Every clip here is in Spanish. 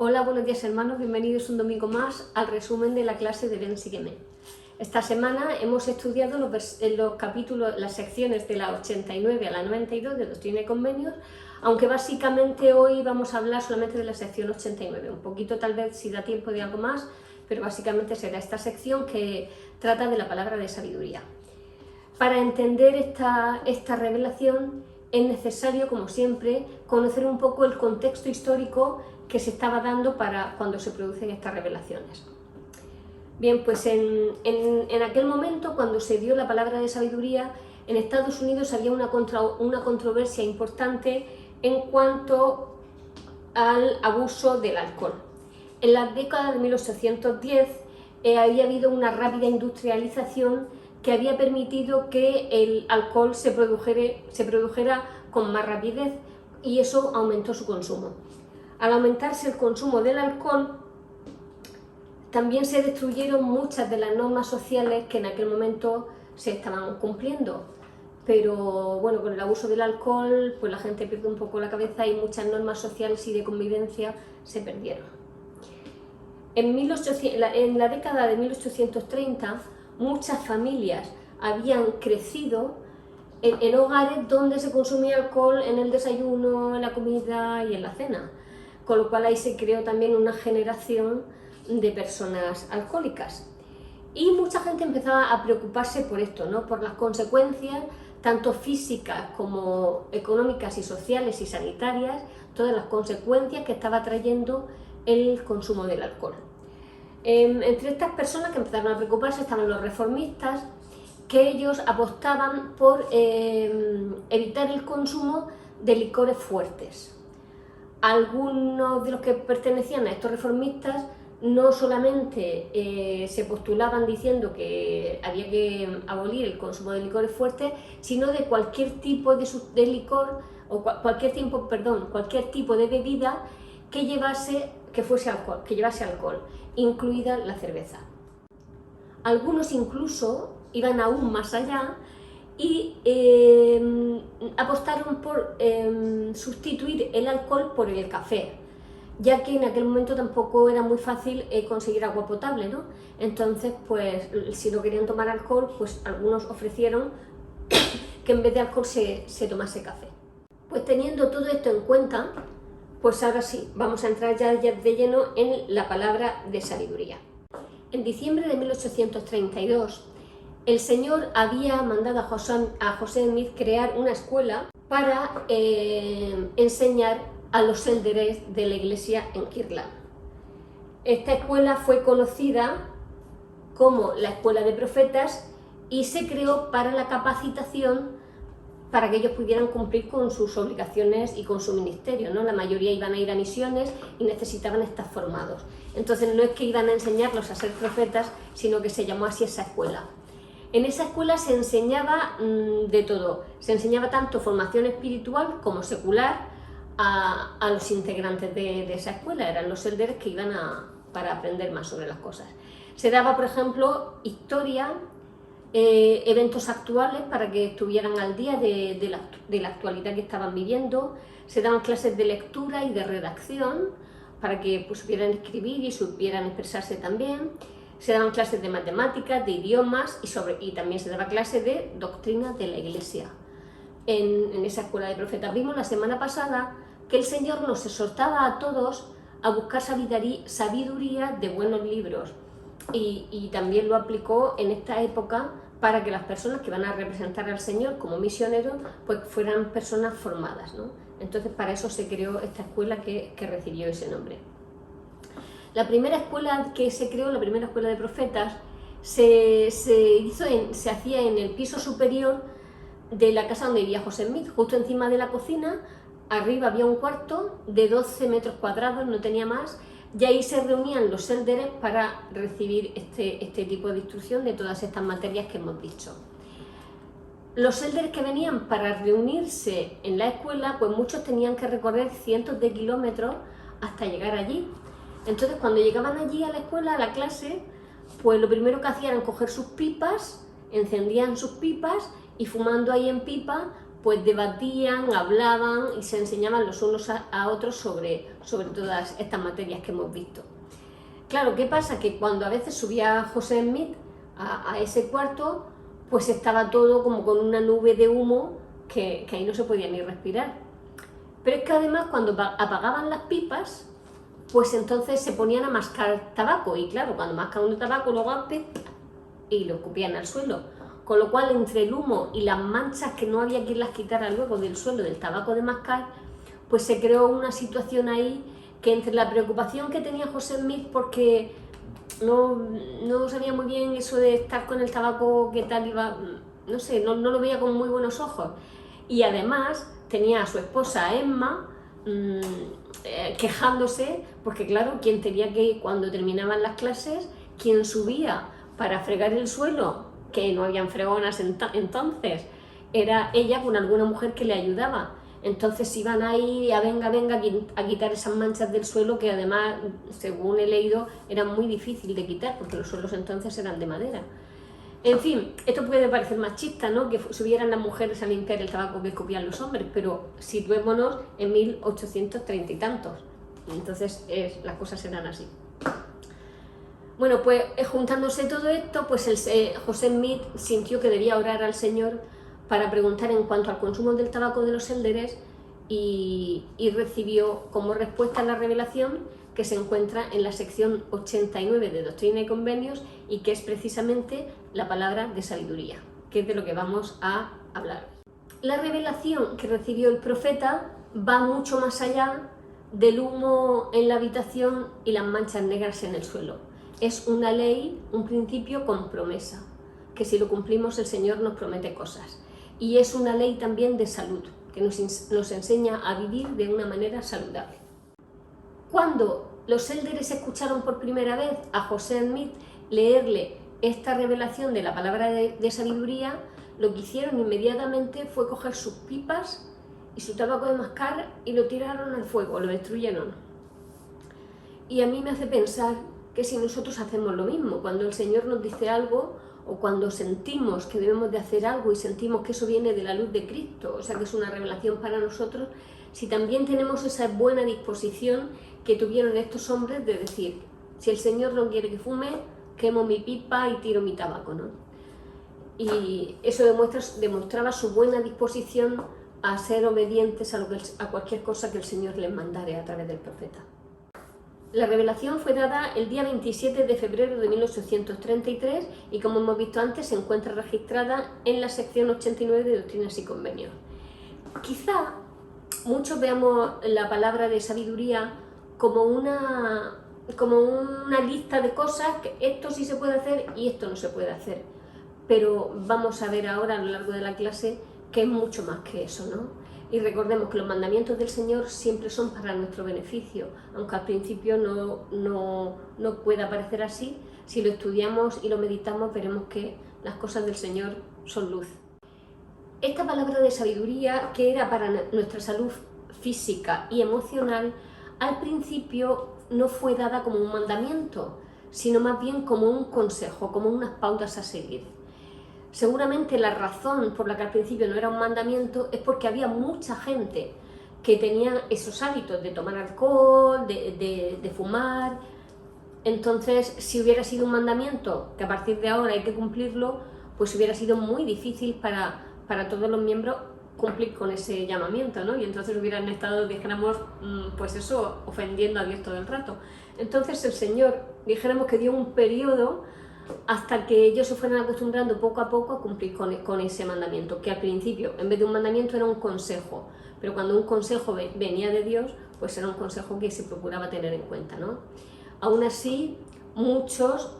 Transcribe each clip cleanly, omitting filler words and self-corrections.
Hola, buenos días hermanos, bienvenidos un domingo más al resumen de la clase de Ven, Sígueme. Esta semana hemos estudiado los capítulos, las secciones de la 89 a la 92 de Doctrina y Convenios, aunque básicamente hoy vamos a hablar solamente de la sección 89, un poquito tal vez si da tiempo de algo más, pero básicamente será esta sección que trata de la palabra de sabiduría. Para entender esta revelación es necesario, como siempre, conocer un poco el contexto histórico que se estaba dando para cuando se producen estas revelaciones. Bien, pues en aquel momento, cuando se dio la palabra de sabiduría, en Estados Unidos había una controversia importante en cuanto al abuso del alcohol. En la década de 1810 había habido una rápida industrialización que había permitido que el alcohol se produjera con más rapidez y eso aumentó su consumo. Al aumentarse el consumo del alcohol, también se destruyeron muchas de las normas sociales que en aquel momento se estaban cumpliendo. Pero bueno, con el abuso del alcohol, pues la gente pierde un poco la cabeza y muchas normas sociales y de convivencia se perdieron. En la década de 1830, muchas familias habían crecido en hogares donde se consumía alcohol en el desayuno, en la comida y en la cena, con lo cual ahí se creó también una generación de personas alcohólicas. Y mucha gente empezaba a preocuparse por esto, ¿no? Por las consecuencias, tanto físicas como económicas y sociales y sanitarias, todas las consecuencias que estaba trayendo el consumo del alcohol. Entre estas personas que empezaron a preocuparse estaban los reformistas, que ellos apostaban por evitar el consumo de licores fuertes. Algunos de los que pertenecían a estos reformistas no solamente se postulaban diciendo que había que abolir el consumo de licores fuertes, sino de cualquier tipo de licor o cualquier tipo de bebida que llevase alcohol, incluida la cerveza. Algunos incluso iban aún más allá y apostaron por sustituir el alcohol por el café, ya que en aquel momento tampoco era muy fácil conseguir agua potable, ¿no? Entonces, pues si no querían tomar alcohol, pues algunos ofrecieron que en vez de alcohol se tomase café. Pues teniendo todo esto en cuenta, pues ahora sí, vamos a entrar ya de lleno en la palabra de sabiduría. En diciembre de 1832, el Señor había mandado a José Smith crear una escuela para enseñar a los élderes de la iglesia en Kirtland. Esta escuela fue conocida como la Escuela de Profetas y se creó para la capacitación para que ellos pudieran cumplir con sus obligaciones y con su ministerio, ¿no? La mayoría iban a ir a misiones y necesitaban estar formados. Entonces no es que iban a enseñarlos a ser profetas, sino que se llamó así esa escuela. En esa escuela se enseñaba de todo, se enseñaba tanto formación espiritual como secular a los integrantes de esa escuela, eran los élderes que iban para aprender más sobre las cosas. Se daba, por ejemplo, historia, eventos actuales para que estuvieran al día de la actualidad que estaban viviendo, se daban clases de lectura y de redacción para que pues, supieran escribir y supieran expresarse también. Se daban clases de matemáticas, de idiomas y también se daba clases de doctrina de la Iglesia en esa escuela de profetas. Vimos la semana pasada que el Señor nos exhortaba a todos a buscar sabiduría de buenos libros y también lo aplicó en esta época para que las personas que van a representar al Señor como misioneros pues fueran personas formadas, ¿no? Entonces para eso se creó esta escuela que recibió ese nombre. La primera escuela que se creó, la primera escuela de profetas, se hacía en el piso superior de la casa donde vivía José Smith, justo encima de la cocina. Arriba había un cuarto de 12 metros cuadrados, no tenía más, y ahí se reunían los élderes para recibir este tipo de instrucción de todas estas materias que hemos dicho. Los élderes que venían para reunirse en la escuela, pues muchos tenían que recorrer cientos de kilómetros hasta llegar allí. Entonces, cuando llegaban allí a la escuela, a la clase, pues lo primero que hacían era coger sus pipas, encendían sus pipas y fumando ahí en pipa, pues debatían, hablaban y se enseñaban los unos a otros sobre todas estas materias que hemos visto. Claro, ¿qué pasa? Que cuando a veces subía José Smith a ese cuarto, pues estaba todo como con una nube de humo que ahí no se podía ni respirar. Pero es que además cuando apagaban las pipas, pues entonces se ponían a mascar tabaco, y claro, cuando mascan un tabaco luego y lo escupían al suelo, con lo cual entre el humo y las manchas que no había quien las quitara luego del suelo del tabaco de mascar, pues se creó una situación ahí que entre la preocupación que tenía José Smith porque no sabía muy bien eso de estar con el tabaco, qué tal iba, no sé, no lo veía con muy buenos ojos, y además tenía a su esposa Emma quejándose, porque claro, quien tenía que, cuando terminaban las clases, quien subía para fregar el suelo, que no habían fregonas entonces, era ella con alguna mujer que le ayudaba. Entonces iban ahí a venga a quitar esas manchas del suelo, que además, según he leído, era muy difícil de quitar porque los suelos entonces eran de madera. En fin, esto puede parecer machista, ¿no?, que subieran las mujeres a limpiar el tabaco que escupían los hombres, pero situémonos en 1830 y tantos. Entonces las cosas eran así. Bueno, pues juntándose todo esto, pues José Smith sintió que debía orar al Señor para preguntar en cuanto al consumo del tabaco de los élderes y recibió como respuesta la revelación que se encuentra en la sección 89 de Doctrina y Convenios, y que es precisamente la palabra de sabiduría, que es de lo que vamos a hablar. La revelación que recibió el profeta va mucho más allá del humo en la habitación y las manchas negras en el suelo. Es una ley, un principio con promesa, que si lo cumplimos el Señor nos promete cosas. Y es una ley también de salud, que nos enseña a vivir de una manera saludable. Cuando los élderes escucharon por primera vez a José Smith leerle esta revelación de la palabra de sabiduría, lo que hicieron inmediatamente fue coger sus pipas y su tabaco de mascar y lo tiraron al fuego, lo destruyeron. Y a mí me hace pensar que si nosotros hacemos lo mismo, cuando el Señor nos dice algo, o cuando sentimos que debemos de hacer algo y sentimos que eso viene de la luz de Cristo, o sea que es una revelación para nosotros, si también tenemos esa buena disposición que tuvieron estos hombres de decir, si el Señor no quiere que fume, quemo mi pipa y tiro mi tabaco, ¿no? Y eso demostraba su buena disposición a ser obedientes a cualquier cosa que el Señor les mandare a través del profeta. La revelación fue dada el día 27 de febrero de 1833 y, como hemos visto antes, se encuentra registrada en la sección 89 de Doctrinas y Convenios. Quizá muchos veamos la palabra de sabiduría como una lista de cosas, que esto sí se puede hacer y esto no se puede hacer. Pero vamos a ver ahora a lo largo de la clase que es mucho más que eso, ¿no? Y recordemos que los mandamientos del Señor siempre son para nuestro beneficio, aunque al principio no pueda parecer así. Si lo estudiamos y lo meditamos, veremos que las cosas del Señor son luz. Esta palabra de sabiduría, que era para nuestra salud física y emocional, al principio no fue dada como un mandamiento, sino más bien como un consejo, como unas pautas a seguir. Seguramente la razón por la que al principio no era un mandamiento es porque había mucha gente que tenía esos hábitos de tomar alcohol, de fumar. Entonces, si hubiera sido un mandamiento que a partir de ahora hay que cumplirlo, pues hubiera sido muy difícil para todos los miembros cumplir con ese llamamiento, ¿no? Y entonces hubieran estado, dijéramos, pues eso, ofendiendo a Dios todo el rato. Entonces el Señor, dijéramos que dio un periodo hasta que ellos se fueran acostumbrando poco a poco a cumplir con ese mandamiento, que al principio, en vez de un mandamiento, era un consejo, pero cuando un consejo venía de Dios, pues era un consejo que se procuraba tener en cuenta, ¿no? Aún así, muchos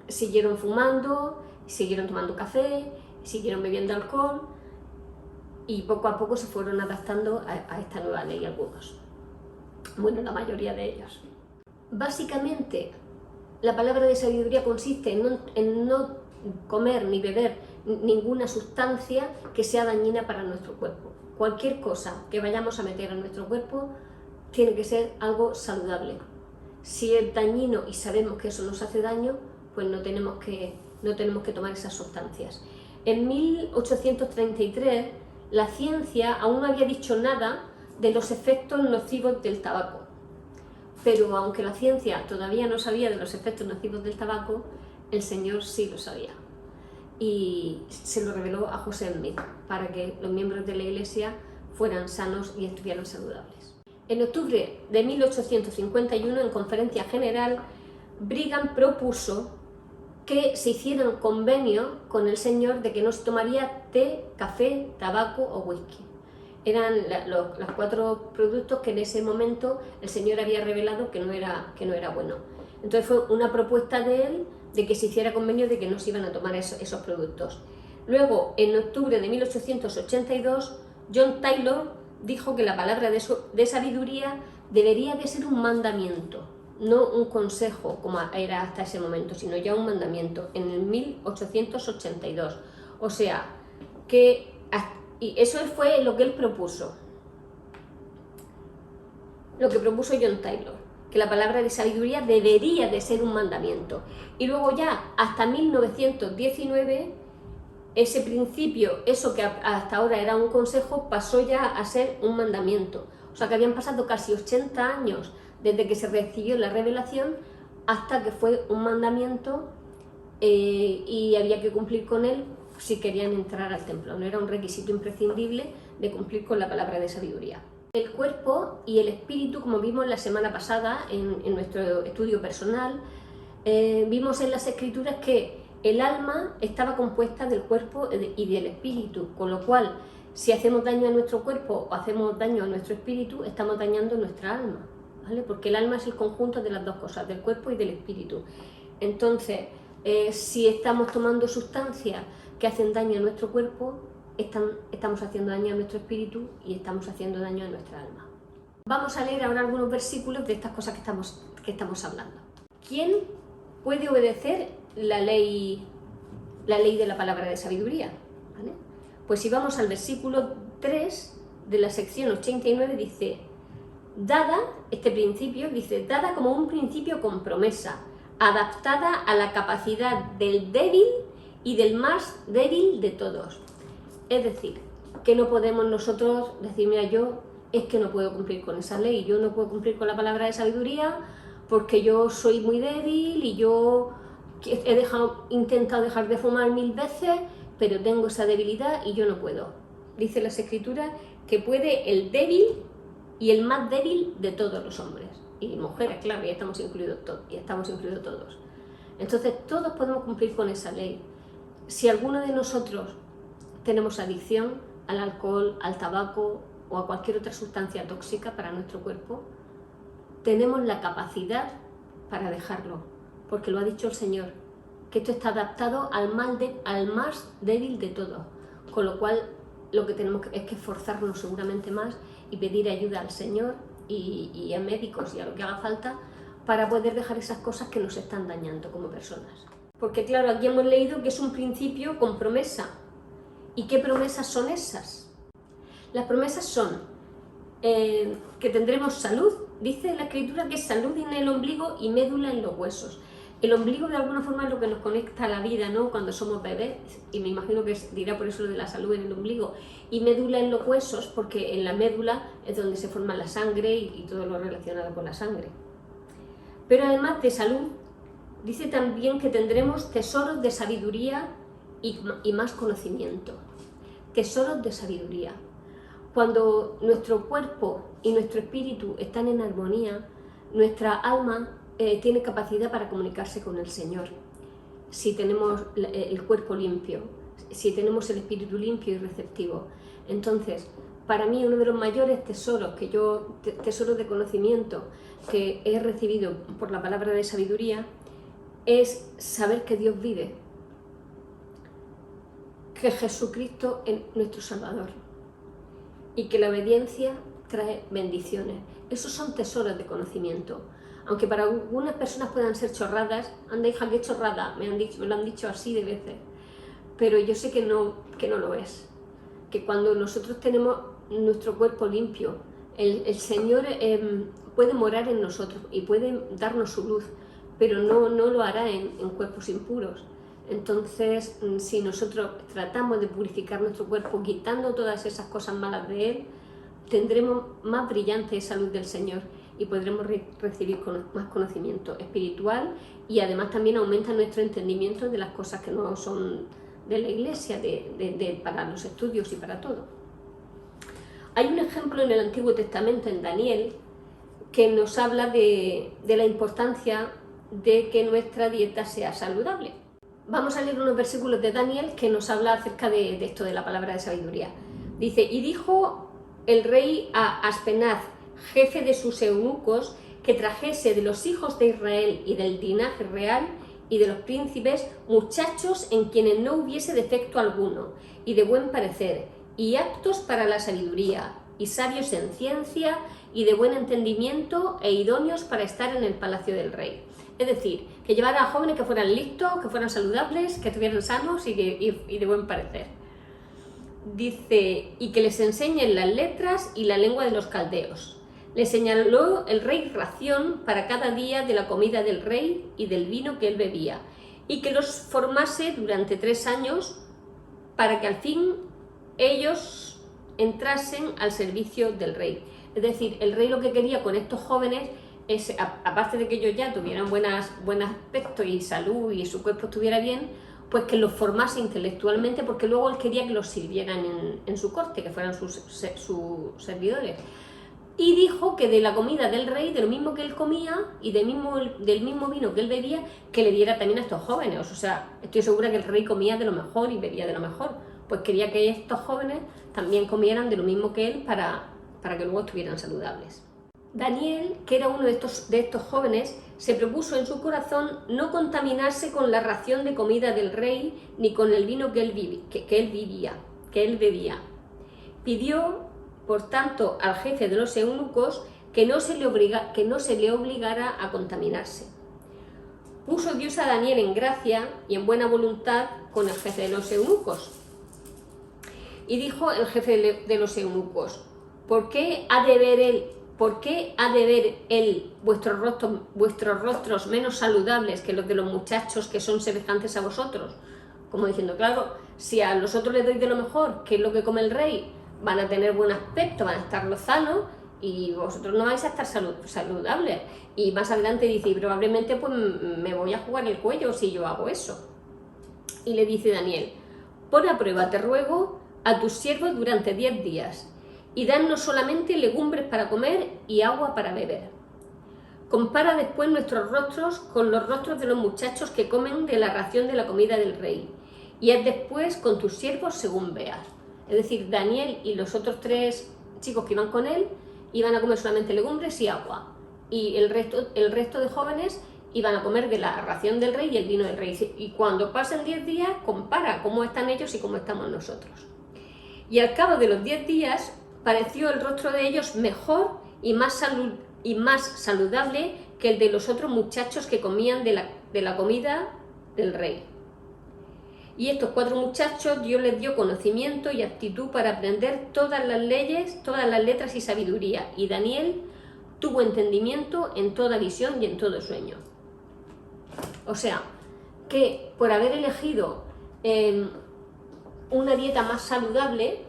siguieron fumando, siguieron tomando café, siguieron bebiendo alcohol, y poco a poco se fueron adaptando a esta nueva ley algunos. Bueno, la mayoría de ellos. Básicamente, la palabra de sabiduría consiste en no comer ni beber ninguna sustancia que sea dañina para nuestro cuerpo. Cualquier cosa que vayamos a meter en nuestro cuerpo tiene que ser algo saludable. Si es dañino y sabemos que eso nos hace daño, pues no tenemos que tomar esas sustancias. En 1833, la ciencia aún no había dicho nada de los efectos nocivos del tabaco. Pero aunque la ciencia todavía no sabía de los efectos nocivos del tabaco, el Señor sí lo sabía. Y se lo reveló a José Smith para que los miembros de la Iglesia fueran sanos y estuvieran saludables. En octubre de 1851, en conferencia general, Brigham propuso que se hiciera un convenio con el Señor de que no se tomaría té, café, tabaco o whisky. Eran los 4 productos que en ese momento el Señor había revelado que no era bueno. Entonces fue una propuesta de él de que se hiciera convenio de que no se iban a tomar esos productos. Luego, en octubre de 1882, John Taylor dijo que la palabra de sabiduría debería de ser un mandamiento, no un consejo como era hasta ese momento, sino ya un mandamiento, en el 1882. O sea, y eso fue lo que él propuso, lo que propuso John Taylor, que la palabra de sabiduría debería de ser un mandamiento. Y luego ya, hasta 1919, ese principio, eso que hasta ahora era un consejo, pasó ya a ser un mandamiento. O sea que habían pasado casi 80 años desde que se recibió la revelación hasta que fue un mandamiento y había que cumplir con él si querían entrar al templo. No era un requisito imprescindible de cumplir con la palabra de sabiduría. El cuerpo y el espíritu, como vimos la semana pasada en nuestro estudio personal, vimos en las escrituras que el alma estaba compuesta del cuerpo y del espíritu, con lo cual si hacemos daño a nuestro cuerpo o hacemos daño a nuestro espíritu, estamos dañando nuestra alma, ¿vale? Porque el alma es el conjunto de las dos cosas, del cuerpo y del espíritu. Entonces, si estamos tomando sustancias que hacen daño a nuestro cuerpo, estamos haciendo daño a nuestro espíritu y estamos haciendo daño a nuestra alma. Vamos a leer ahora algunos versículos de estas cosas que estamos hablando. ¿Quién puede obedecer la ley de la palabra de sabiduría? ¿Vale? Pues si vamos al versículo 3 de la sección 89, dice, este principio, dice, dada como un principio con promesa, adaptada a la capacidad del débil y del más débil de todos. Es decir, que no podemos nosotros decir, mira, yo es que no puedo cumplir con esa ley, yo no puedo cumplir con la palabra de sabiduría porque yo soy muy débil y yo he intentado dejar de fumar 1000 veces, pero tengo esa debilidad y yo no puedo. Dice las escrituras que puede el débil y el más débil de todos los hombres y mujeres, claro, ya estamos incluidos todos. Entonces todos podemos cumplir con esa ley. Si alguno de nosotros tenemos adicción al alcohol, al tabaco o a cualquier otra sustancia tóxica para nuestro cuerpo, tenemos la capacidad para dejarlo, porque lo ha dicho el Señor, que esto está adaptado al más débil de todos, con lo cual lo que tenemos es que esforzarnos seguramente más y pedir ayuda al Señor y a médicos y a lo que haga falta para poder dejar esas cosas que nos están dañando como personas. Porque claro, aquí hemos leído que es un principio con promesa. ¿Y qué promesas son esas? Las promesas son que tendremos salud. Dice la escritura que es salud en el ombligo y médula en los huesos. El ombligo de alguna forma es lo que nos conecta a la vida, ¿no? Cuando somos bebés, y me imagino que dirá por eso lo de la salud en el ombligo, y médula en los huesos, porque en la médula es donde se forma la sangre y todo lo relacionado con la sangre. Pero además de salud, dice también que tendremos tesoros de sabiduría y más conocimiento. Tesoros de sabiduría. Cuando nuestro cuerpo y nuestro espíritu están en armonía, nuestra alma tiene capacidad para comunicarse con el Señor. Si tenemos el cuerpo limpio, si tenemos el espíritu limpio y receptivo. Entonces, para mí uno de los mayores tesoros tesoros de conocimiento que he recibido por la palabra de sabiduría es saber que Dios vive, que Jesucristo es nuestro Salvador y que la obediencia trae bendiciones. Esos son tesoros de conocimiento. Aunque para algunas personas puedan ser chorradas, anda hija, qué chorrada, me lo han dicho así de veces, pero yo sé que no lo es. Que cuando nosotros tenemos nuestro cuerpo limpio, el Señor puede morar en nosotros y puede darnos su luz, pero no lo hará en cuerpos impuros, Entonces, si nosotros tratamos de purificar nuestro cuerpo quitando todas esas cosas malas de él, tendremos más brillante esa luz del Señor y podremos recibir más conocimiento espiritual, y además también aumenta nuestro entendimiento de las cosas que no son de la Iglesia, para los estudios y para todo. Hay un ejemplo en el Antiguo Testamento, en Daniel, que nos habla de la importancia de que nuestra dieta sea saludable. Vamos a leer unos versículos de Daniel que nos habla acerca de esto, de la palabra de sabiduría. Dice: y dijo el rey a Aspenaz, jefe de sus eunucos, que trajese de los hijos de Israel y del linaje real y de los príncipes muchachos en quienes no hubiese defecto alguno, y de buen parecer, y aptos para la sabiduría, y sabios en ciencia, y de buen entendimiento, e idóneos para estar en el palacio del rey. Es decir, que llevara a jóvenes que fueran listos, que fueran saludables, que estuvieran sanos y de buen parecer. Dice: y que les enseñen las letras y la lengua de los caldeos. Le señaló el rey ración para cada día de la comida del rey y del vino que él bebía, y que los formase durante 3 años, para que al fin ellos entrasen al servicio del rey. Es decir, el rey lo que quería con estos jóvenes es, aparte de que ellos ya tuvieran buen aspecto y salud y su cuerpo estuviera bien, pues que los formase intelectualmente, porque luego él quería que los sirvieran en su corte, que fueran sus servidores. Y dijo que de la comida del rey, de lo mismo que él comía y del mismo vino que él bebía, que le diera también a estos jóvenes. O sea, estoy segura que el rey comía de lo mejor y bebía de lo mejor. Pues quería que estos jóvenes también comieran de lo mismo que él para que luego estuvieran saludables. Daniel, que era uno de estos jóvenes, se propuso en su corazón no contaminarse con la ración de comida del rey ni con el vino que él bebía. Pidió, por tanto, al jefe de los eunucos que no se le obligara a contaminarse. Puso Dios a Daniel en gracia y en buena voluntad con el jefe de los eunucos. Y dijo el jefe de los eunucos: ¿por qué ha de ver él vuestros rostros menos saludables que los de los muchachos que son semejantes a vosotros? Como diciendo, claro, si a los otros les doy de lo mejor, que es lo que come el rey, van a tener buen aspecto, van a estar lozanos, y vosotros no vais a estar saludables. Y más adelante dice: y probablemente pues me voy a jugar el cuello si yo hago eso. Y le dice Daniel: pon a prueba, te ruego, a tus siervos durante 10 días, y danos solamente legumbres para comer y agua para beber. Compara después nuestros rostros con los rostros de los muchachos que comen de la ración de la comida del rey, y haz después con tus siervos según veas. Es decir, Daniel y los otros 3 chicos que iban con él iban a comer solamente legumbres y agua, y el resto de jóvenes iban a comer de la ración del rey y el vino del rey. Y cuando pasen 10 días, compara cómo están ellos y cómo estamos nosotros. Y al cabo de los 10 días pareció el rostro de ellos mejor y más saludable que el de los otros muchachos que comían de la comida del rey. Y estos 4 muchachos Dios les dio conocimiento y aptitud para aprender todas las leyes, todas las letras y sabiduría, y Daniel tuvo entendimiento en toda visión y en todo sueño. O sea, que por haber elegido una dieta más saludable,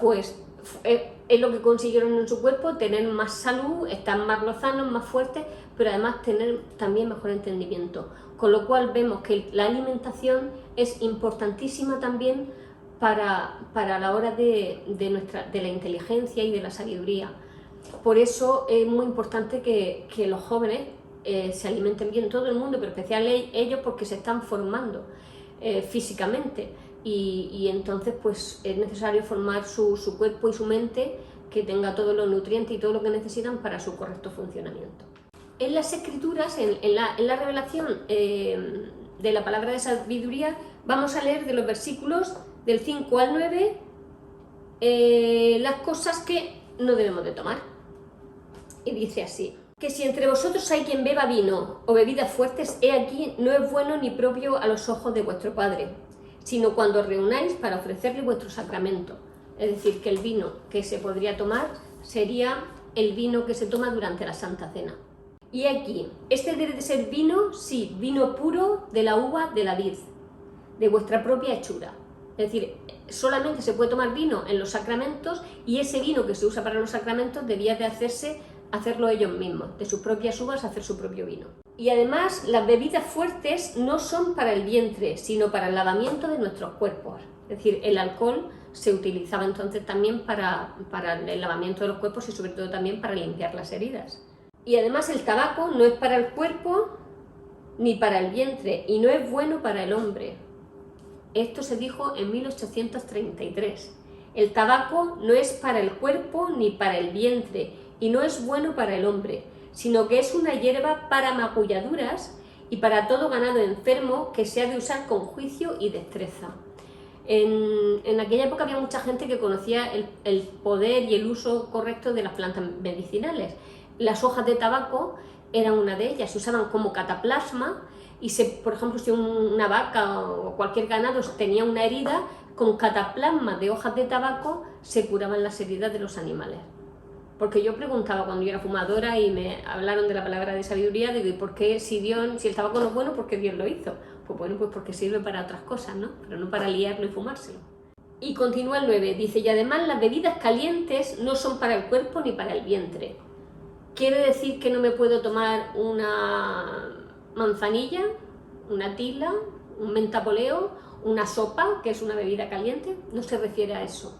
pues es lo que consiguieron en su cuerpo: tener más salud, estar más lozanos, más fuertes, pero además tener también mejor entendimiento. Con lo cual vemos que la alimentación es importantísima también para la hora de la inteligencia y de la sabiduría. Por eso es muy importante que los jóvenes se alimenten bien, todo el mundo, pero especialmente ellos, porque se están formando físicamente. Y entonces pues es necesario formar su cuerpo y su mente, que tenga todos los nutrientes y todo lo que necesitan para su correcto funcionamiento. En las escrituras, en la revelación de la palabra de sabiduría, vamos a leer de los versículos del 5 al 9 las cosas que no debemos de tomar. Y dice así: que si entre vosotros hay quien beba vino o bebidas fuertes, he aquí, no es bueno ni propio a los ojos de vuestro Padre, sino cuando os reunáis para ofrecerle vuestro sacramento. Es decir, que el vino que se podría tomar sería el vino que se toma durante la Santa Cena. Y aquí, este debe de ser vino, sí, vino puro de la uva de la vid, de vuestra propia hechura. Es decir, solamente se puede tomar vino en los sacramentos y ese vino que se usa para los sacramentos debía de hacerlo ellos mismos, de sus propias uvas hacer su propio vino. Y además las bebidas fuertes no son para el vientre, sino para el lavamiento de nuestros cuerpos. Es decir, el alcohol se utilizaba entonces también para el lavamiento de los cuerpos y sobre todo también para limpiar las heridas. Y además el tabaco no es para el cuerpo ni para el vientre y no es bueno para el hombre. Esto se dijo en 1833. El tabaco no es para el cuerpo ni para el vientre y no es bueno para el hombre, sino que es una hierba para magulladuras y para todo ganado enfermo que se ha de usar con juicio y destreza. En aquella época había mucha gente que conocía el poder y el uso correcto de las plantas medicinales. Las hojas de tabaco eran una de ellas, se usaban como cataplasma y por ejemplo, si una vaca o cualquier ganado tenía una herida, con cataplasma de hojas de tabaco se curaban las heridas de los animales. Porque yo preguntaba cuando yo era fumadora y me hablaron de la palabra de sabiduría, digo, ¿y por qué si el tabaco no es bueno, por qué Dios lo hizo? Pues bueno, pues porque sirve para otras cosas, ¿no? Pero no para liarlo y fumárselo. Y continúa el 9, dice, y además las bebidas calientes no son para el cuerpo ni para el vientre. ¿Quiere decir que no me puedo tomar una manzanilla, una tila, un mentapoleo, una sopa, que es una bebida caliente? No se refiere a eso.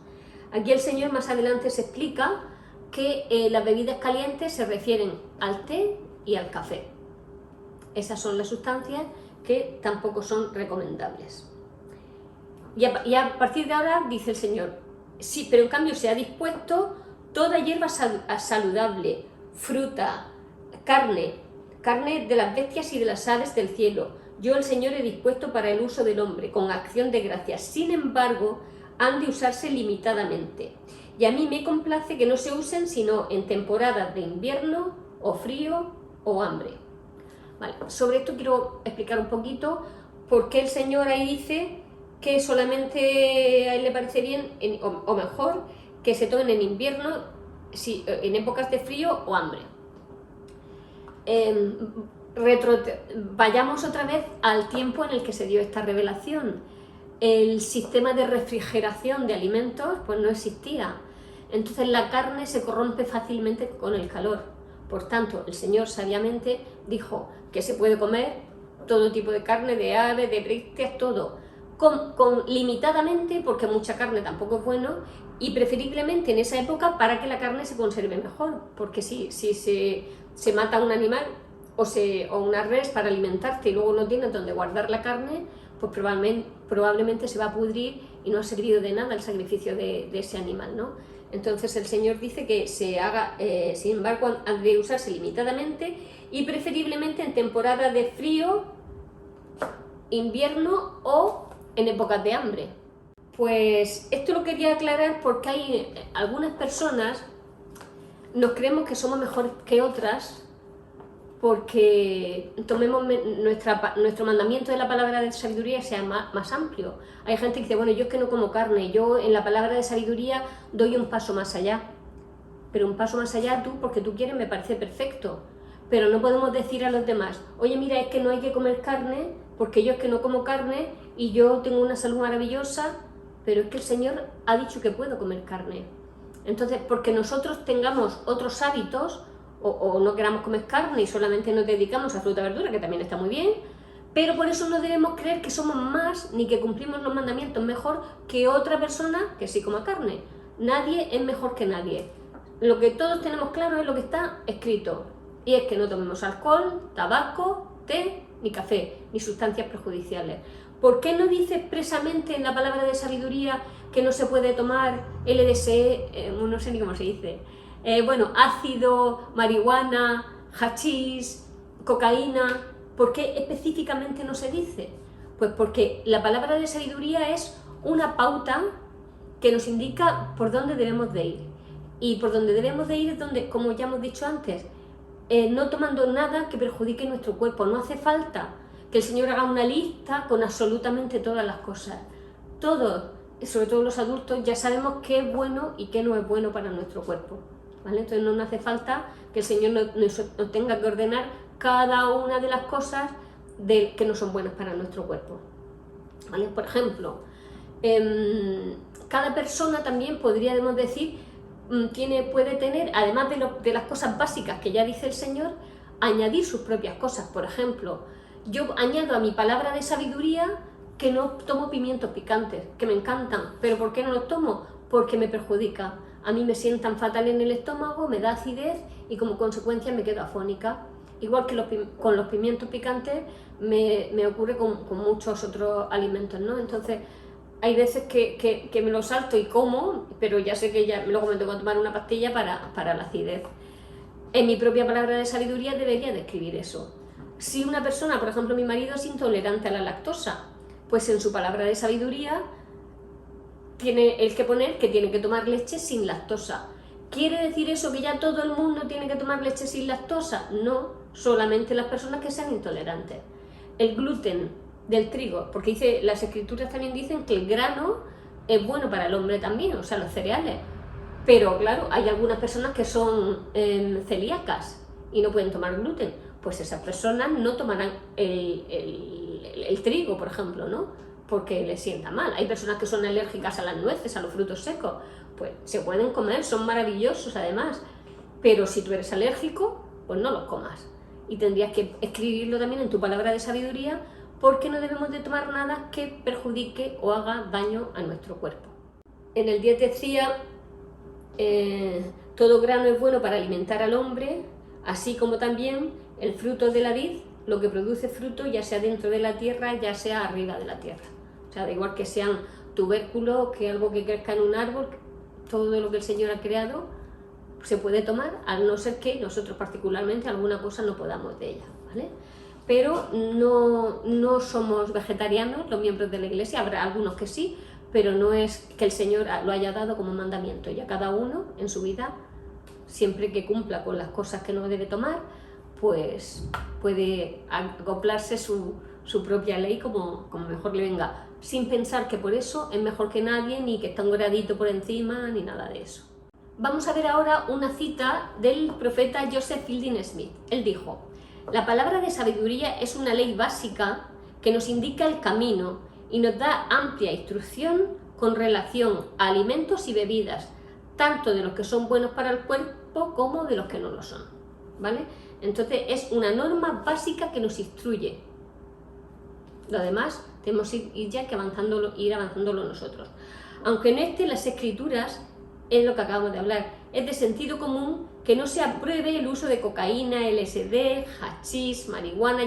Aquí el Señor más adelante se explica que las bebidas calientes se refieren al té y al café. Esas son las sustancias que tampoco son recomendables. Y a partir de ahora dice el Señor, sí, pero en cambio se ha dispuesto toda hierba saludable, fruta, carne de las bestias y de las aves del cielo. Yo el Señor he dispuesto para el uso del hombre, con acción de gracias. Sin embargo, han de usarse limitadamente. Y a mí me complace que no se usen sino en temporadas de invierno, o frío, o hambre. Vale, sobre esto quiero explicar un poquito por qué el Señor ahí dice que solamente a él le parece bien, o mejor, que se tomen en invierno, en épocas de frío o hambre. Vayamos otra vez al tiempo en el que se dio esta revelación. El sistema de refrigeración de alimentos pues no existía. Entonces la carne se corrompe fácilmente con el calor. Por tanto, el Señor sabiamente dijo que se puede comer todo tipo de carne, de ave, de bestias, todo, limitadamente, porque mucha carne tampoco es bueno, y preferiblemente en esa época para que la carne se conserve mejor, porque si se mata un animal o una res para alimentarte y luego no tienes donde guardar la carne, pues probablemente se va a pudrir y no ha servido de nada el sacrificio de ese animal, ¿no? Entonces el Señor dice que se haga, sin embargo, ha de usarse limitadamente y preferiblemente en temporada de frío, invierno o en épocas de hambre. Pues esto lo quería aclarar porque hay algunas personas, nos creemos que somos mejores que otras porque tomemos nuestro mandamiento de la palabra de sabiduría sea más amplio. Hay gente que dice, bueno, yo es que no como carne, yo en la palabra de sabiduría doy un paso más allá. Pero un paso más allá porque tú quieres, me parece perfecto. Pero no podemos decir a los demás, oye, mira, es que no hay que comer carne, porque yo es que no como carne y yo tengo una salud maravillosa, pero es que el Señor ha dicho que puedo comer carne. Entonces, porque nosotros tengamos otros hábitos, o no queramos comer carne y solamente nos dedicamos a fruta y verdura, que también está muy bien, pero por eso no debemos creer que somos más ni que cumplimos los mandamientos mejor que otra persona que sí coma carne. Nadie es mejor que nadie. Lo que todos tenemos claro es lo que está escrito, y es que no tomemos alcohol, tabaco, té, ni café, ni sustancias perjudiciales. ¿Por qué no dice expresamente en la palabra de sabiduría que no se puede tomar LSD, no sé ni cómo se dice, ácido, marihuana, hachís, cocaína? ¿Por qué específicamente no se dice? Pues porque la palabra de sabiduría es una pauta que nos indica por dónde debemos de ir. Y por donde debemos de ir es donde, como ya hemos dicho antes, no tomando nada que perjudique nuestro cuerpo. No hace falta que el Señor haga una lista con absolutamente todas las cosas. Todos, sobre todo los adultos, ya sabemos qué es bueno y qué no es bueno para nuestro cuerpo. ¿vale? Entonces no nos hace falta que el Señor nos tenga que ordenar cada una de las cosas que no son buenas para nuestro cuerpo, ¿vale? Por ejemplo, cada persona también podríamos decir puede tener, además de las cosas básicas que ya dice el Señor, añadir sus propias cosas. Por ejemplo, yo añado a mi palabra de sabiduría que no tomo pimientos picantes, que me encantan, pero ¿por qué no los tomo? Porque me perjudica. A mí me sientan fatal en el estómago, me da acidez y como consecuencia me quedo afónica. Igual que con los pimientos picantes me ocurre con muchos otros alimentos, ¿no? Entonces, hay veces que me lo salto y como, pero ya sé que luego me tengo que tomar una pastilla para la acidez. En mi propia palabra de sabiduría debería describir eso. Si una persona, por ejemplo mi marido, es intolerante a la lactosa, pues en su palabra de sabiduría tiene el que poner que tiene que tomar leche sin lactosa. ¿Quiere decir eso que ya todo el mundo tiene que tomar leche sin lactosa? No, solamente las personas que sean intolerantes. El gluten del trigo, porque las escrituras también dicen que el grano es bueno para el hombre también, o sea, los cereales. Pero claro, hay algunas personas que son celíacas y no pueden tomar gluten. Pues esas personas no tomarán el trigo, por ejemplo, ¿no? Porque les sienta mal. Hay personas que son alérgicas a las nueces, a los frutos secos. Pues se pueden comer, son maravillosos además. Pero si tú eres alérgico, pues no los comas. Y tendrías que escribirlo también en tu palabra de sabiduría, porque no debemos de tomar nada que perjudique o haga daño a nuestro cuerpo. En el 10 decía, todo grano es bueno para alimentar al hombre, así como también el fruto de la vid, lo que produce fruto, ya sea dentro de la tierra, ya sea arriba de la tierra. O sea, da igual que sean tubérculos, que algo que crezca en un árbol, todo lo que el Señor ha creado se puede tomar, a no ser que nosotros particularmente alguna cosa no podamos de ella, ¿vale? Pero no somos vegetarianos los miembros de la Iglesia, habrá algunos que sí, pero no es que el Señor lo haya dado como mandamiento. Ya cada uno en su vida, siempre que cumpla con las cosas que no debe tomar, pues puede acoplarse su propia ley como mejor le venga, sin pensar que por eso es mejor que nadie, ni que está un gradito por encima, ni nada de eso. Vamos a ver ahora una cita del profeta Joseph Fielding Smith. Él dijo: la palabra de sabiduría es una ley básica que nos indica el camino y nos da amplia instrucción con relación a alimentos y bebidas, tanto de los que son buenos para el cuerpo como de los que no lo son, ¿vale? Entonces es una norma básica que nos instruye. Lo demás tenemos que ir avanzándolo nosotros. Aunque en las escrituras es lo que acabamos de hablar, es de sentido común que no se apruebe el uso de cocaína, LSD, hachís, marihuana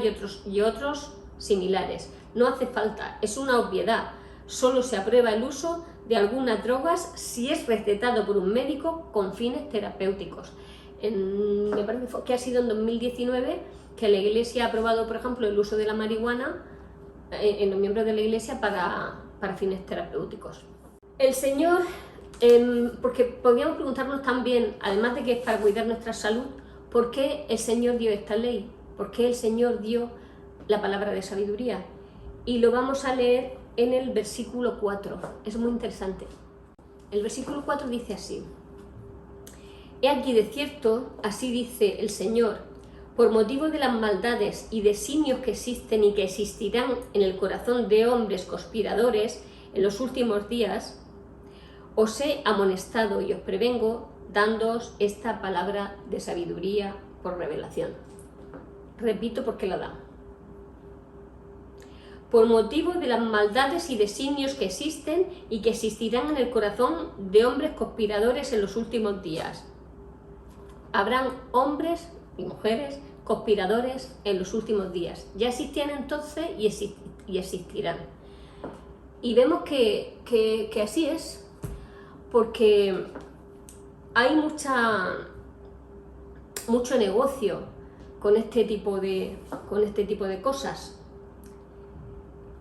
y otros similares. No hace falta, es una obviedad. Solo se aprueba el uso de algunas drogas si es recetado por un médico con fines terapéuticos. Me parece que ha sido en 2019 que la Iglesia ha aprobado, por ejemplo, el uso de la marihuana en los miembros de la Iglesia para fines terapéuticos. El Señor, porque podríamos preguntarnos también, además de que es para cuidar nuestra salud, ¿por qué el Señor dio esta ley? ¿Por qué el Señor dio la palabra de sabiduría? Y lo vamos a leer en el versículo 4, es muy interesante. El versículo 4 dice así: he aquí de cierto, así dice el Señor, por motivo de las maldades y designios que existen y que existirán en el corazón de hombres conspiradores en los últimos días, os he amonestado y os prevengo, dándoos esta palabra de sabiduría por revelación. Repito porque la da. Por motivo de las maldades y designios que existen y que existirán en el corazón de hombres conspiradores en los últimos días. Habrán hombres y mujeres conspiradores en los últimos días. Ya existían entonces y existirán. Y vemos que así es, porque hay mucho negocio con este tipo de cosas.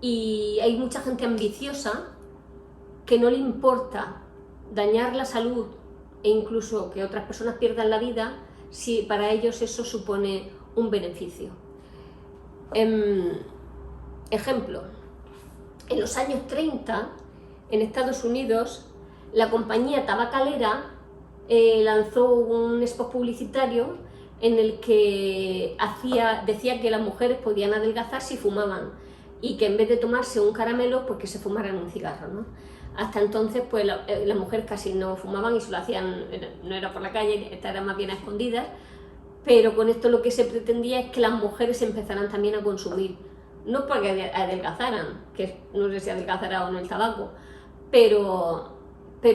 Y hay mucha gente ambiciosa que no le importa dañar la salud e incluso que otras personas pierdan la vida si para ellos eso supone un beneficio. Ejemplo, en los años 30, en Estados Unidos, la compañía tabacalera lanzó un spot publicitario en el que decía que las mujeres podían adelgazar si fumaban y que en vez de tomarse un caramelo, pues que se fumaran un cigarro, ¿no? Hasta entonces, pues las mujeres casi no fumaban y se lo hacían, no era por la calle, era más bien a escondidas, pero con esto lo que se pretendía es que las mujeres empezaran también a consumir, no porque adelgazaran, que no sé si adelgazará o no el tabaco, pero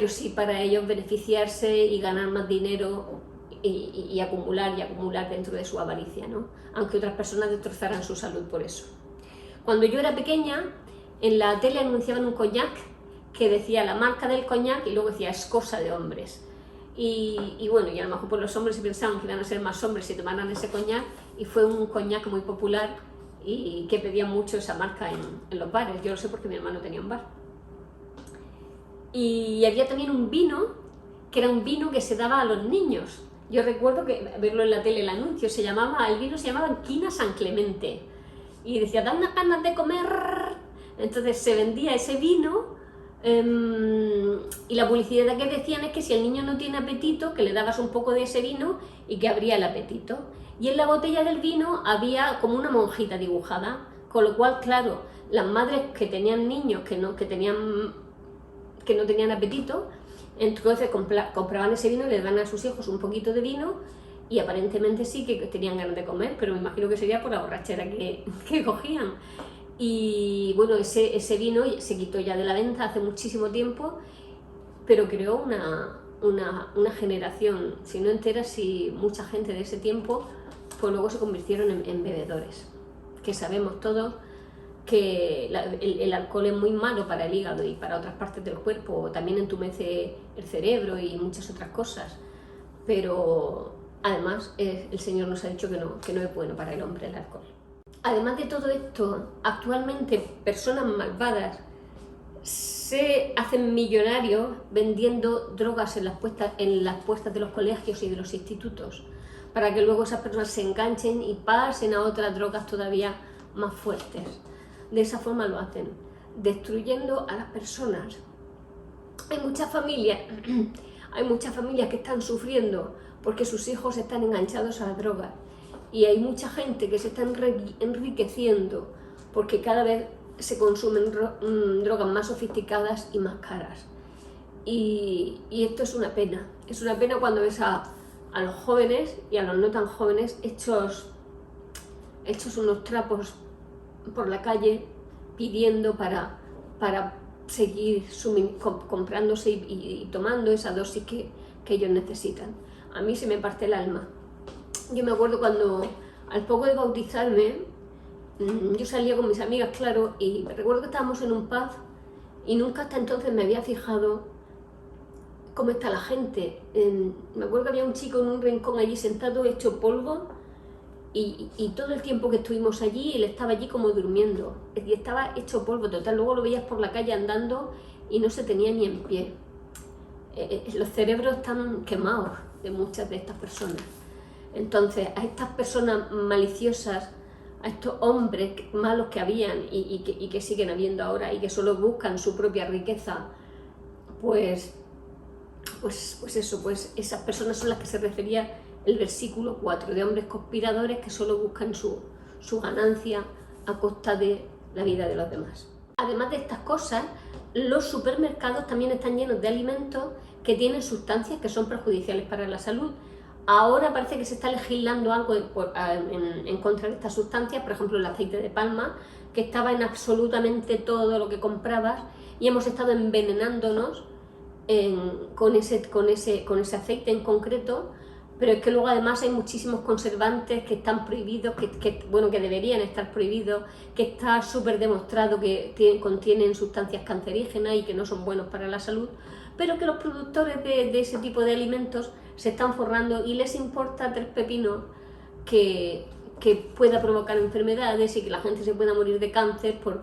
sí para ellos beneficiarse y ganar más dinero y acumular dentro de su avaricia, ¿no? Aunque otras personas destrozaran su salud por eso. Cuando yo era pequeña, en la tele anunciaban un coñac que decía la marca del coñac y luego decía es cosa de hombres. Y bueno, y a lo mejor por los hombres se pensaban que iban a ser más hombres si tomaran ese coñac, y fue un coñac muy popular y que pedían mucho esa marca en los bares. Yo lo sé porque mi hermano tenía un bar. Y había también un vino, que era un vino que se daba a los niños. Yo recuerdo que verlo en la tele, el anuncio, el vino se llamaba Quina San Clemente. Y decía, dan unas ganas de comer. Entonces se vendía ese vino, y la publicidad que decían es que si el niño no tiene apetito, que le dabas un poco de ese vino y que abría el apetito. Y en la botella del vino había como una monjita dibujada, con lo cual, claro, las madres que tenían niños que no tenían apetito, entonces compraban ese vino y les dan a sus hijos un poquito de vino, y aparentemente sí que tenían ganas de comer, pero me imagino que sería por la borrachera que cogían. Y bueno, ese vino se quitó ya de la venta hace muchísimo tiempo, pero creó una generación, si no entera, si mucha gente de ese tiempo, pues luego se convirtieron en bebedores, que sabemos todos que el alcohol es muy malo para el hígado y para otras partes del cuerpo, también entumece el cerebro y muchas otras cosas, pero además el Señor nos ha dicho que no es bueno para el hombre el alcohol. Además de todo esto, actualmente personas malvadas se hacen millonarios vendiendo drogas en las puertas de los colegios y de los institutos, para que luego esas personas se enganchen y pasen a otras drogas todavía más fuertes. De esa forma lo hacen, destruyendo a las personas. Hay muchas familias que están sufriendo porque sus hijos están enganchados a las drogas, y hay mucha gente que se está enriqueciendo porque cada vez se consumen drogas más sofisticadas y más caras. Y esto es una pena cuando ves a los jóvenes y a los no tan jóvenes hechos unos trapos por la calle pidiendo para seguir comprándose y tomando esa dosis que ellos necesitan. A mí se me parte el alma. Yo me acuerdo cuando, al poco de bautizarme, yo salía con mis amigas, claro, y me recuerdo que estábamos en un pub y nunca hasta entonces me había fijado cómo está la gente. Me acuerdo que había un chico en un rincón allí sentado hecho polvo, y todo el tiempo que estuvimos allí él estaba allí como durmiendo y estaba hecho polvo total. Luego lo veías por la calle andando y no se tenía ni en pie. Los cerebros están quemados de muchas de estas personas. Entonces a estas personas maliciosas, a estos hombres malos que habían y que siguen habiendo ahora y que solo buscan su propia riqueza, pues esas personas son las que se refería el versículo 4, de hombres conspiradores que solo buscan su ganancia a costa de la vida de los demás. Además de estas cosas, los supermercados también están llenos de alimentos que tienen sustancias que son perjudiciales para la salud. Ahora parece que se está legislando algo en contra de estas sustancias, por ejemplo el aceite de palma, que estaba en absolutamente todo lo que comprabas, y hemos estado envenenándonos con ese aceite en concreto. Pero es que luego además hay muchísimos conservantes que están prohibidos, que deberían estar prohibidos, que está súper demostrado que contienen sustancias cancerígenas y que no son buenos para la salud, pero que los productores de ese tipo de alimentos se están forrando y les importa tres pepinos que pueda provocar enfermedades y que la gente se pueda morir de cáncer por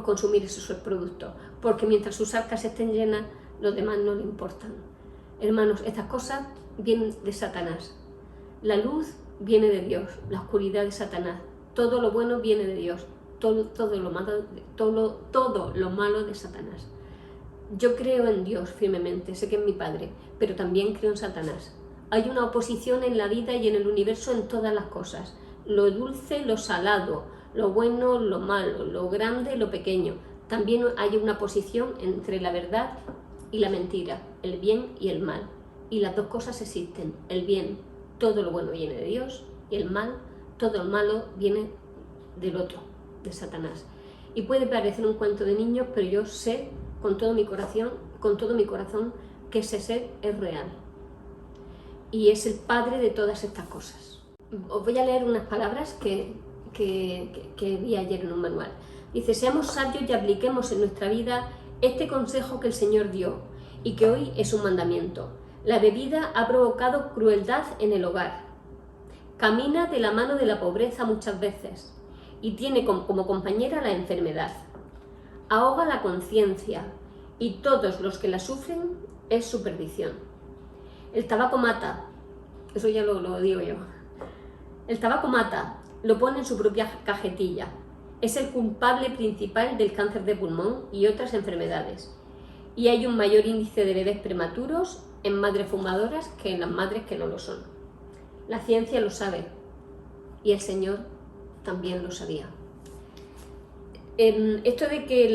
consumir esos productos, porque mientras sus arcas estén llenas, los demás no le importan. Hermanos, estas cosas vienen de Satanás. La luz viene de Dios, la oscuridad de Satanás. Todo lo bueno viene de Dios, todo lo malo de Satanás. Yo creo en Dios firmemente, sé que es mi Padre, pero también creo en Satanás. Hay una oposición en la vida y en el universo en todas las cosas. Lo dulce, lo salado, lo bueno, lo malo, lo grande, lo pequeño. También hay una oposición entre la verdad y la mentira, el bien y el mal. Y las dos cosas existen. El bien, todo lo bueno viene de Dios, y el mal, todo lo malo viene del otro, de Satanás. Y puede parecer un cuento de niños, pero yo sé con todo mi corazón que ese ser es real. Y es el padre de todas estas cosas. Os voy a leer unas palabras que vi ayer en un manual. Dice: seamos sabios y apliquemos en nuestra vida este consejo que el Señor dio y que hoy es un mandamiento. La bebida ha provocado crueldad en el hogar. Camina de la mano de la pobreza muchas veces y tiene como compañera la enfermedad. Ahoga la conciencia y todos los que la sufren es su perdición. El tabaco mata, eso ya lo digo yo. El tabaco mata, lo pone en su propia cajetilla. Es el culpable principal del cáncer de pulmón y otras enfermedades. Y hay un mayor índice de bebés prematuros en madres fumadoras que en las madres que no lo son. La ciencia lo sabe y el Señor también lo sabía. Esto de que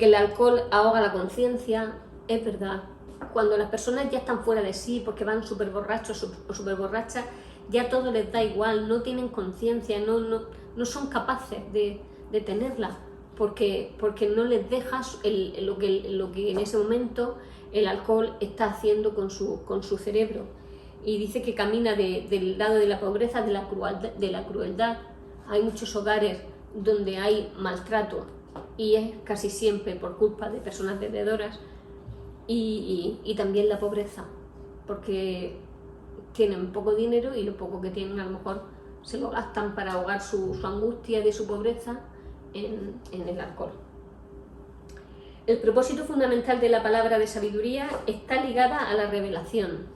el alcohol ahoga la conciencia es verdad. Cuando las personas ya están fuera de sí porque van súper borrachos o súper borrachas, ya todo les da igual, no tienen conciencia, no son capaces de tenerla, porque no les dejas lo que en ese momento el alcohol está haciendo con su cerebro. Y dice que camina del lado de la pobreza, de la crueldad. Hay muchos hogares donde hay maltrato y es casi siempre por culpa de personas bebedoras, y también la pobreza, porque tienen poco dinero y lo poco que tienen a lo mejor se lo gastan para ahogar su angustia de su pobreza en el alcohol. El propósito fundamental de la palabra de sabiduría está ligada a la revelación.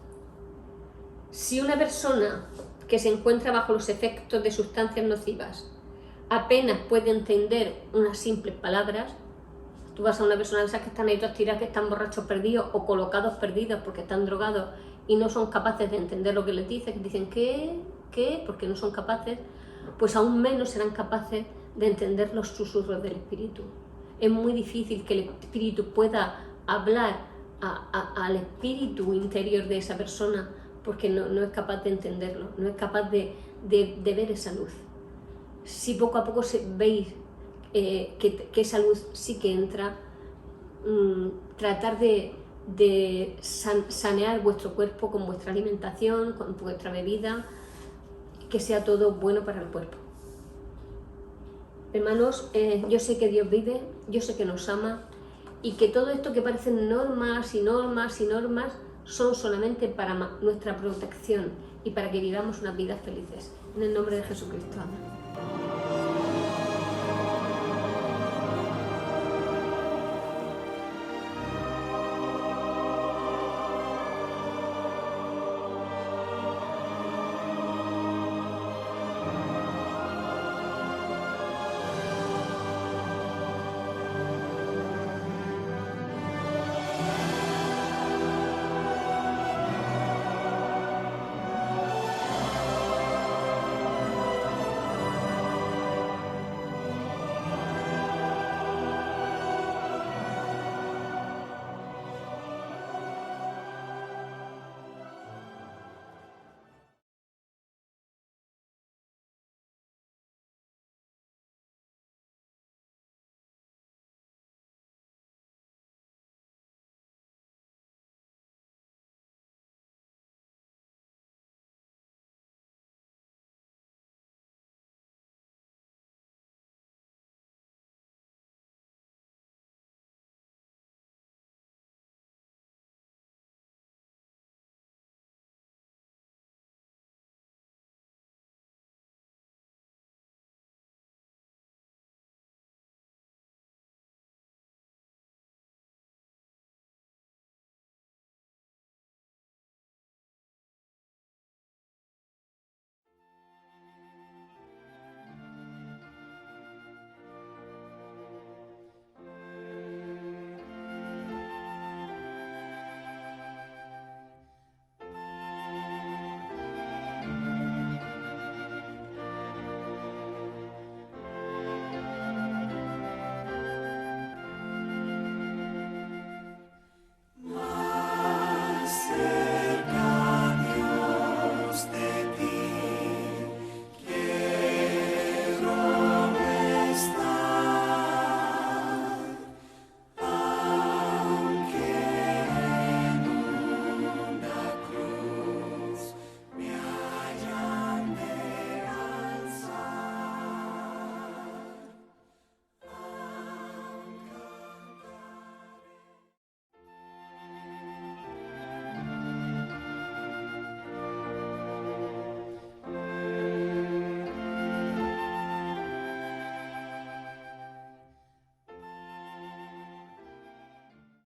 Si una persona que se encuentra bajo los efectos de sustancias nocivas apenas puede entender unas simples palabras, tú vas a una persona de esas que están ahí todas tiradas, que están borrachos perdidos o colocados perdidos porque están drogados y no son capaces de entender lo que les dicen, que dicen ¿qué? Porque no son capaces, pues aún menos serán capaces de entender los susurros del espíritu. Es muy difícil que el espíritu pueda hablar al espíritu interior de esa persona, porque no es capaz de entenderlo, no es capaz de ver esa luz. Si poco a poco veis que esa luz sí que entra, tratar de sanear vuestro cuerpo con vuestra alimentación, con vuestra bebida, que sea todo bueno para el cuerpo. Hermanos, yo sé que Dios vive, yo sé que nos ama, y que todo esto que parecen normas y normas y normas son solamente para nuestra protección y para que vivamos unas vidas felices. En el nombre de Jesucristo. Amén.